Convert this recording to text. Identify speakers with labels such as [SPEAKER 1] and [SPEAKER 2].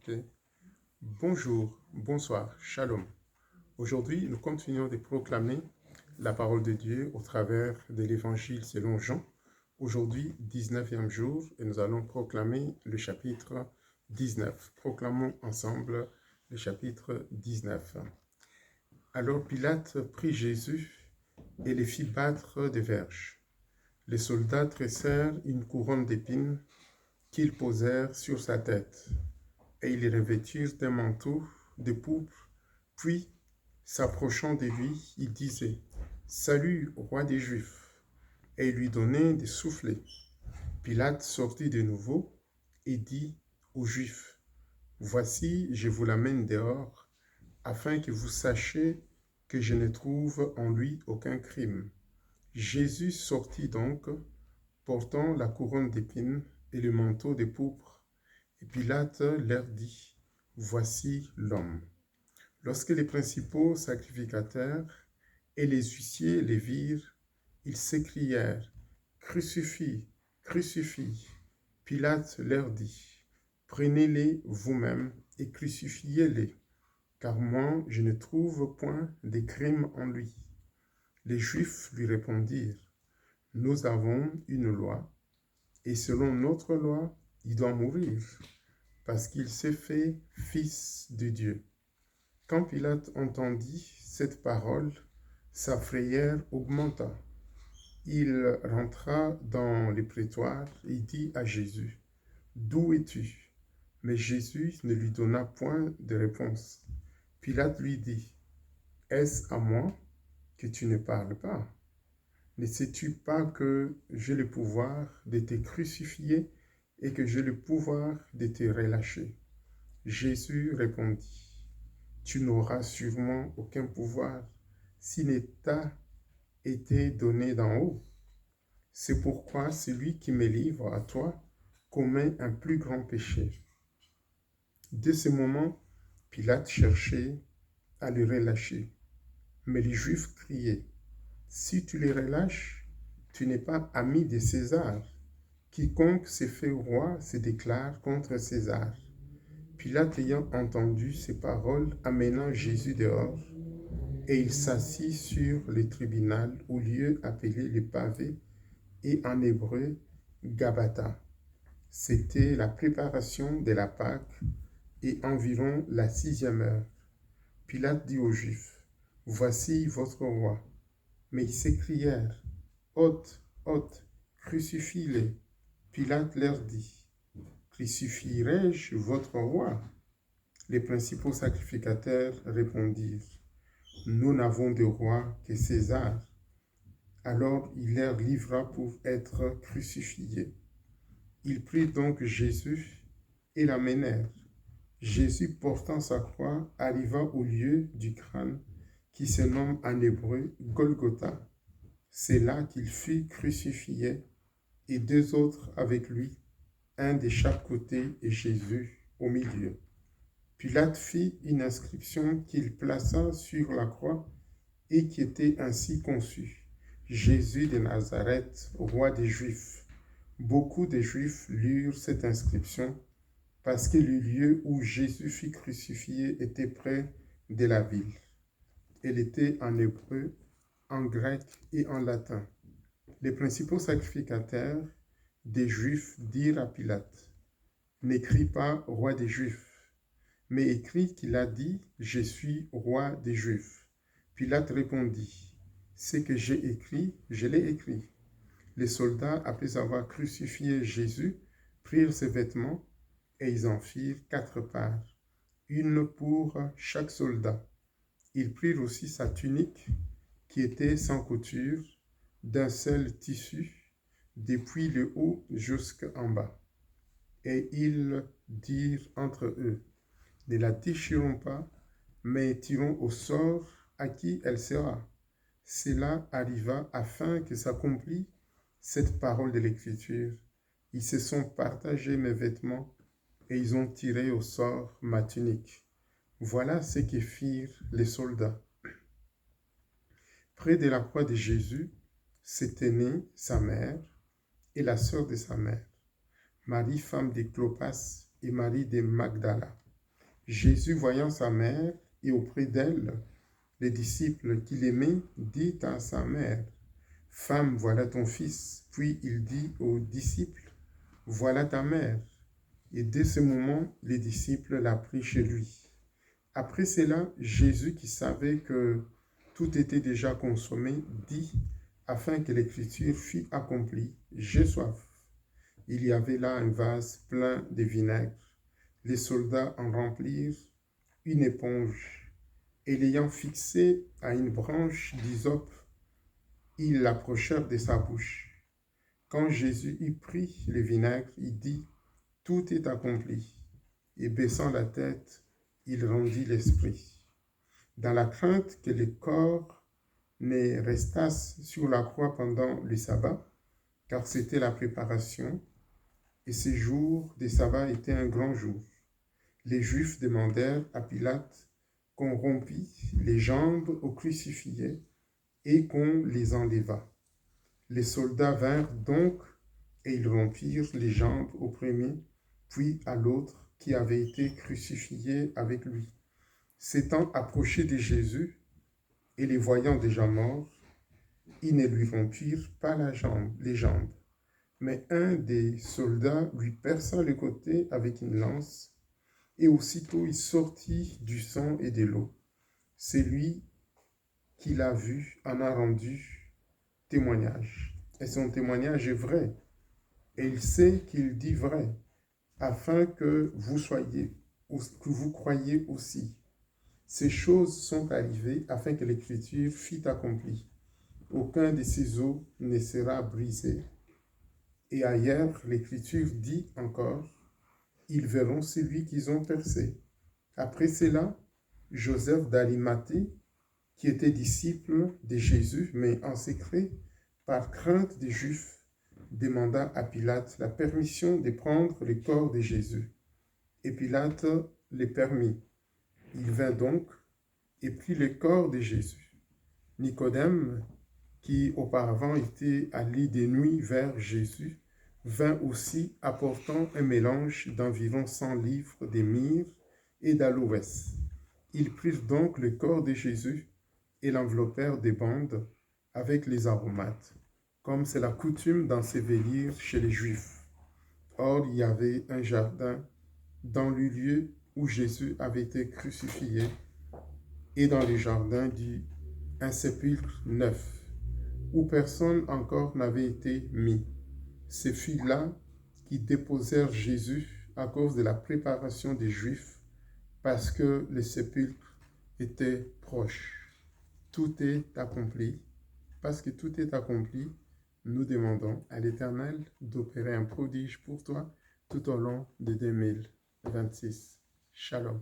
[SPEAKER 1] Ok. Bonjour, bonsoir, shalom. Aujourd'hui, nous continuons de proclamer la parole de Dieu au travers de l'Évangile selon Jean. Aujourd'hui, 19e jour, et nous allons proclamer le chapitre 19. Proclamons ensemble le chapitre 19. Alors Pilate prit Jésus et les fit battre des verges. Les soldats tressèrent une couronne d'épines qu'ils posèrent sur sa tête, et ils le revêtirent d'un manteau de pourpre. Puis, s'approchant de lui, il disait, « Salut, roi des Juifs !» Et il lui donnait des soufflets. Pilate sortit de nouveau et dit aux Juifs, « Voici, je vous l'amène dehors, afin que vous sachiez que je ne trouve en lui aucun crime. » Jésus sortit donc, portant la couronne d'épines et le manteau de pourpre. Et Pilate leur dit, « Voici l'homme. » Lorsque les principaux sacrificateurs et les huissiers les virent, ils s'écrièrent, « Crucifie, crucifie !» Pilate leur dit, « Prenez-les vous-mêmes et crucifiez-les, car moi je ne trouve point de crime en lui. » Les Juifs lui répondirent, « Nous avons une loi, et selon notre loi, il doit mourir, parce qu'il s'est fait fils de Dieu. » Quand Pilate entendit cette parole, sa frayeur augmenta. Il rentra dans le prétoire et dit à Jésus, « D'où es-tu » Mais Jésus ne lui donna point de réponse. Pilate lui dit, « Est-ce à moi que tu ne parles pas? Ne sais-tu pas que j'ai le pouvoir de te crucifier et que j'ai le pouvoir de te relâcher? » Jésus répondit, « Tu n'auras sûrement aucun pouvoir s'il ne t'a été donné d'en haut. C'est pourquoi celui qui me livre à toi commet un plus grand péché. » Dès ce moment, Pilate cherchait à le relâcher. Mais les Juifs criaient, « Si tu le relâches, tu n'es pas ami de César. Quiconque se fait roi se déclare contre César. » Pilate ayant entendu ces paroles amena Jésus dehors, et il s'assit sur le tribunal au lieu appelé le pavé, et en hébreu Gabata. C'était la préparation de la Pâque et environ la 6e heure. Pilate dit aux Juifs, « Voici votre roi. » Mais ils s'écrièrent, « Ôte, ôte, crucifie-le. » Pilate leur dit, « Crucifierai-je votre roi ?» Les principaux sacrificateurs répondirent, « Nous n'avons de roi que César. » Alors il leur livra pour être crucifié. Ils prirent donc Jésus et l'amenèrent. Jésus, portant sa croix, arriva au lieu du crâne, qui se nomme en hébreu Golgotha. C'est là qu'il fut crucifié, et 2 autres avec lui, un de chaque côté et Jésus au milieu. Pilate fit une inscription qu'il plaça sur la croix et qui était ainsi conçue, « Jésus de Nazareth, roi des Juifs ». Beaucoup de Juifs lurent cette inscription parce que le lieu où Jésus fut crucifié était près de la ville. Elle était en hébreu, en grec et en latin. Les principaux sacrificateurs des Juifs dirent à Pilate, « N'écris pas roi des Juifs, mais écris qu'il a dit, je suis roi des Juifs. » Pilate répondit, « Ce que j'ai écrit, je l'ai écrit. » Les soldats, après avoir crucifié Jésus, prirent ses vêtements et ils en firent 4 parts, une pour chaque soldat. Ils prirent aussi sa tunique, qui était sans couture, d'un seul tissu, depuis le haut jusqu'en bas. Et ils dirent entre eux, « Ne la déchirons pas, mais tirons au sort à qui elle sera. » Cela arriva afin que s'accomplisse cette parole de l'Écriture. Ils se sont partagés mes vêtements et ils ont tiré au sort ma tunique. Voilà ce que firent les soldats. Près de la croix de Jésus se tenaient sa mère et la sœur de sa mère, Marie, femme de Clopas, et Marie de Magdala. Jésus, voyant sa mère et auprès d'elle les disciples qu'il aimait, dit à sa mère, « Femme, voilà ton fils. » Puis il dit aux disciples, « Voilà ta mère. » Et dès ce moment, les disciples la prirent chez lui. Après cela, Jésus, qui savait que tout était déjà consommé, dit, afin que l'écriture fût accomplie, « J'ai soif. » Il y avait là un vase plein de vinaigre. Les soldats en remplirent une éponge, et l'ayant fixée à une branche d'hysope, ils l'approchèrent de sa bouche. Quand Jésus eut pris le vinaigre, il dit, « Tout est accompli. » Et baissant la tête, il rendit l'esprit. Dans la crainte que le corps ne restasse sur la croix pendant le sabbat, car c'était la préparation, et ce jour des sabbats était un grand jour. Les Juifs demandèrent à Pilate qu'on rompît les jambes aux crucifiés et qu'on les enlevât. Les soldats vinrent donc et ils rompirent les jambes au premier, puis à l'autre qui avait été crucifié avec lui. S'étant approchés de Jésus et les voyant déjà morts, ils ne lui rompirent pas les jambes. Mais un des soldats lui perça le côté avec une lance, et aussitôt il sortit du sang et de l'eau. Celui qui l'a vu en a rendu témoignage. Et son témoignage est vrai. Et il sait qu'il dit vrai, afin que vous croyiez aussi. Ces choses sont arrivées afin que l'écriture fût accomplie. Aucun de ces os ne sera brisé. Et ailleurs, l'Écriture dit encore, « Ils verront celui qu'ils ont percé. » Après cela, Joseph d'Arimathée, qui était disciple de Jésus, mais en secret, par crainte des Juifs, demanda à Pilate la permission de prendre le corps de Jésus. Et Pilate le permit. Il vint donc et prit le corps de Jésus. Nicodème, qui auparavant était allé de nuit vers Jésus, vint aussi apportant un mélange d'environ 100 livres de myrrhe et d'aloès. Ils prirent donc le corps de Jésus et l'enveloppèrent des bandes avec les aromates, comme c'est la coutume d'ensevelir chez les Juifs. Or, il y avait un jardin dans le lieu où Jésus avait été crucifié, et dans le jardin un sépulcre neuf, où personne encore n'avait été mis. Ce fut là qu'ils déposèrent Jésus à cause de la préparation des Juifs, parce que le sépulcre était proche. Tout est accompli. Parce que tout est accompli, nous demandons à l'Éternel d'opérer un prodige pour toi tout au long de 2026. Shalom.